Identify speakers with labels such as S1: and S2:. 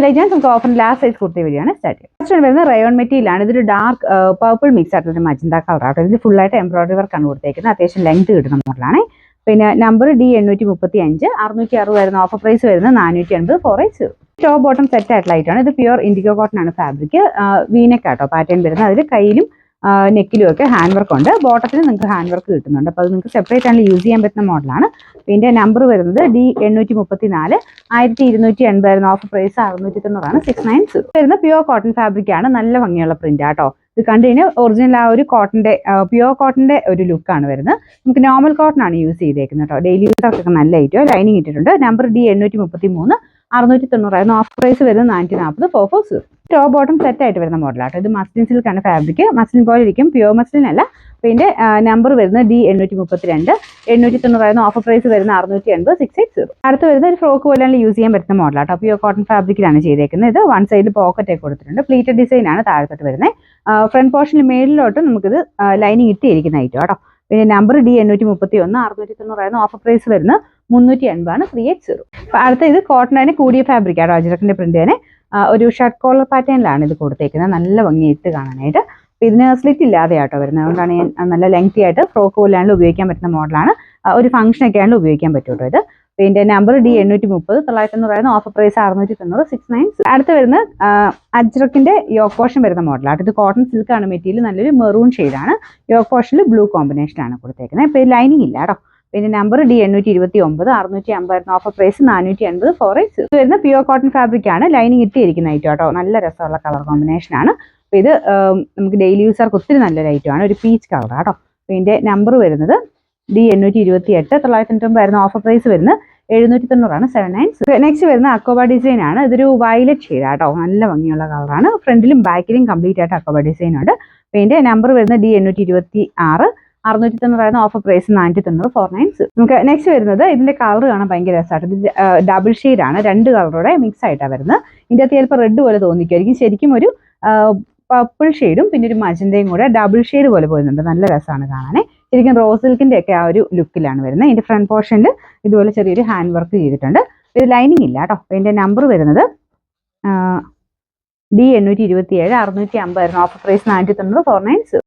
S1: ചെയ്താൽ നമുക്ക് offer last size kurti വഴിയാണ് സ്റ്റാർട്ട് ചെയ്യുന്നത്. ഫസ്റ്റ് വരുന്നത് റയോൺ മെറ്റീരിയലാണ്. ഇതൊരു ഡാർക്ക് പർപ്പിൾ മിക്സ് ആയിട്ടുള്ള മജന്ത കളർ ആട്ടോ. ഇത് ഫുള്ളായിട്ട് എംബ്രോയിഡറി വർക്കാണ് കൊടുത്തേക്കുന്നത്. അത്യാവശ്യം ലെങ്ത് കിട്ടുന്ന മോഡലാണ്. പിന്നെ നമ്പർ D835, 660 വരുന്ന ഓഫർ പ്രൈസ് വരുന്നത് 480 480. ടോപ്പ് ബോട്ടം സെറ്റ് ആയിട്ടുള്ള ഐറ്റാണ്. ഇത് പ്യുവർ ഇൻഡിഗോ കോട്ടൺ ആണ് ഫാബ്രിക്. വീനെക്ക് ആട്ടോ പാറ്റേൺ വരുന്നത്. അതിൽ കയ്യിലും നെക്കിലും ഒക്കെ ഹാൻഡ് വർക്ക് ഉണ്ട്. ബോട്ടത്തിൽ നിങ്ങൾക്ക് ഹാൻഡ് വർക്ക് കിട്ടുന്നുണ്ട്. അപ്പോൾ അത് നിങ്ങൾക്ക് സെപ്പറേറ്റ് ആണ് യൂസ് ചെയ്യാൻ പറ്റുന്ന മോഡലാണ്. പിന്നെ നമ്പർ വരുന്നത് D834, 1280 വരുന്ന ഓഫർ പ്രൈസ് 690 690 വരുന്ന പ്യുവർ കോട്ടൺ ഫാബ്രിക് ആണ്. നല്ല ഭംഗിയുള്ള പ്രിന്റ് ആട്ടോ. ഇത് കണ്ടു കഴിഞ്ഞാൽ ഒറിജിനൽ ആ ഒരു കോട്ടന്റെ പ്യുവർ കോട്ടന്റെ ഒരു ലുക്കാണ് വരുന്നത്. നമുക്ക് നോർമൽ കോട്ടൺ ആണ് യൂസ് ചെയ്തേക്കുന്നത് കേട്ടോ. ഡെയിലി യൂസർക്കൊക്കെ നല്ല ഐറ്റോ. ലൈനിങ് ഇട്ടിട്ടുണ്ട്. നമ്പർ D833, 690 ആയിരുന്നു. ഓഫർ പ്രൈസ് വരുന്നത് 440 440. ടോപ്പ് ബോട്ടം സെറ്റ് ആയിട്ട് വരുന്ന മോഡലാട്ടോ. ഇത് മസ്ലിൻ സിൽക്കാണ് ഫാബ്രിക്. മസ്ലിൻ പോലെ ഇരിക്കും, പ്യുവർ മസ്ലിൻ അല്ല. പിന്നെ നമ്പർ വരുന്നത് D832, 890 ആയിരുന്നു. ഓഫർ പ്രൈസ് വരുന്നത് 680 680. അടുത്ത് വരുന്ന ഒരു ഫ്രോക്ക് പോലെയാണ് യൂസ് ചെയ്യാൻ പറ്റുന്ന മോഡലാട്ടോ. പ്യുവർ കോട്ടൺ ഫാബ്രിക്കിലാണ് ചെയ്തേക്കുന്നത്. ഇത് വൺ സൈഡിൽ പോക്കറ്റ് ഒക്കെ കൊടുത്തിട്ടുണ്ട്. പ്ലീറ്റഡ് ഡിസൈൻ ആണ് താഴത്തോട്ട് വരുന്നത്. ഫ്രണ്ട് പോർഷനിൽ മേളിലോട്ട് നമുക്കിത് ലൈനിങ് ഇട്ടിരിക്കുന്ന ഐറ്റം കേട്ടോ. പിന്നെ നമ്പർ D831, 690 ആയിരുന്നു. ഓഫർ പ്രൈസ് വരുന്നത് 380 380. അടുത്ത ഇത് കോട്ടൺ തന്നെ കൂടിയ ഫാബ്രിക് ആട്ടോ. അജ്രക്കിന്റെ പ്രിന്റ് തന്നെ ഒരു ഷർട്ട് കോളർ പാറ്റേണിലാണ് ഇത് കൊടുത്തേക്കുന്നത്. നല്ല ഭംഗിയായിട്ട് കാണാനായിട്ട്. അപ്പോൾ ഇതിന് സ്ലിറ്റ് ഇല്ലാതെ ആട്ടോ വരുന്നത്. അതുകൊണ്ടാണ് ഞാൻ നല്ല ലെങ്തി ആയിട്ട് ഫ്രോക്ക് പോലെയാണെങ്കിൽ ഉപയോഗിക്കാൻ പറ്റുന്ന മോഡലാണ്. ഒരു ഫംഗ്ഷനൊക്കെ ആണെങ്കിൽ ഉപയോഗിക്കാൻ പറ്റും കേട്ടോ ഇത്. പിന്നെ നമ്പർ D830, 990 ആയിരുന്നു. Offer price 690 690. അടുത്ത് വരുന്ന അജ്രക്കിന്റെ യോക്ക് പോർഷൻ വരുന്ന മോഡലാണ്. ഇത് കോട്ടൺ സിൽക്ക് ആണ് മെറ്റീരിയൽ. നല്ലൊരു മെറൂൺ ഷെയ്ഡാണ്. യോക്ക് പോർഷനിൽ ബ്ലൂ കോമ്പിനേഷനാണ് കൊടുത്തേക്കുന്നത്. ഇപ്പോൾ ലൈനിങ് ഇല്ല കേട്ടോ. പിന്നെ നമ്പർ D829, 650 ആയിരുന്നു. Offer price 480 480. ഇത് വരുന്ന പ്യുവർ കോട്ടൺ ഫാബ്രിക് ആണ്. ലൈനിങ് ഇട്ടിരിക്കുന്ന ഐറ്റം കേട്ടോ. നല്ല രസമുള്ള കളർ കോമ്പിനേഷൻ ആണ്. അപ്പോൾ ഇത് നമുക്ക് ഡെയിലി യൂസർക്ക് ഒത്തിരി നല്ലൊരു ഐറ്റം ആണ്. ഒരു പീച്ച് കളർ കേട്ടോ. ഇതിന്റെ നമ്പർ വരുന്നത് D828, 990 ആയിരുന്നു. ഓഫർ പ്രൈസ് വരുന്നത് 790 790. നെക്സ്റ്റ് വരുന്ന അക്കോബ ഡിസൈൻ ആണ്. ഇതൊരു വയലറ്റ് ഷെയ്ഡ് ആട്ടോ. നല്ല ഭംഗിയുള്ള കളറാണ്. ഫ്രണ്ടിലും ബാക്കിലും കംപ്ലീറ്റ് ആയിട്ട് അക്കോബ ഡിസൈൻ ഉണ്ട്. ഇതിന്റെ നമ്പർ വരുന്നത് D826, 690 ആയിരുന്നു. Offer price 490 490. നമുക്ക് നെക്സ്റ്റ് വരുന്നത് ഇതിന്റെ കളർ കാണാൻ ഭയങ്കര രസമായിട്ട്. ഇത് ഡബിൾ ഷെയ്ഡ് ആണ്. രണ്ട് കളറോടെ മിക്സ് ആയിട്ടാണ് വരുന്നത്. ഇതിന്റെ അകത്ത് ചിലപ്പോൾ റെഡ് പോലെ തോന്നിക്കുമായിരിക്കും. ശരിക്കും ഒരു പർപ്പിൾ ഷെയ്ഡും പിന്നെ ഒരു മജന്തയും കൂടെ ഡബിൾ ഷെയ്ഡ് പോലെ പോരുന്നുണ്ട്. നല്ല രസമാണ് കാണാനേ. ശരിക്കും റോസ് സിൽക്കിന്റെ ഒക്കെ ആ ഒരു ലുക്കിലാണ് വരുന്നത്. ഇതിന്റെ ഫ്രണ്ട് പോർഷനിൽ ഇതുപോലെ ചെറിയൊരു ഹാൻഡ് വർക്ക് ചെയ്തിട്ടുണ്ട്. ഇത് ലൈനിങ് ഇല്ല കേട്ടോ. ഇതിന്റെ നമ്പർ വരുന്നത് D827, 650 ആയിരുന്നു. Offer price 490 490.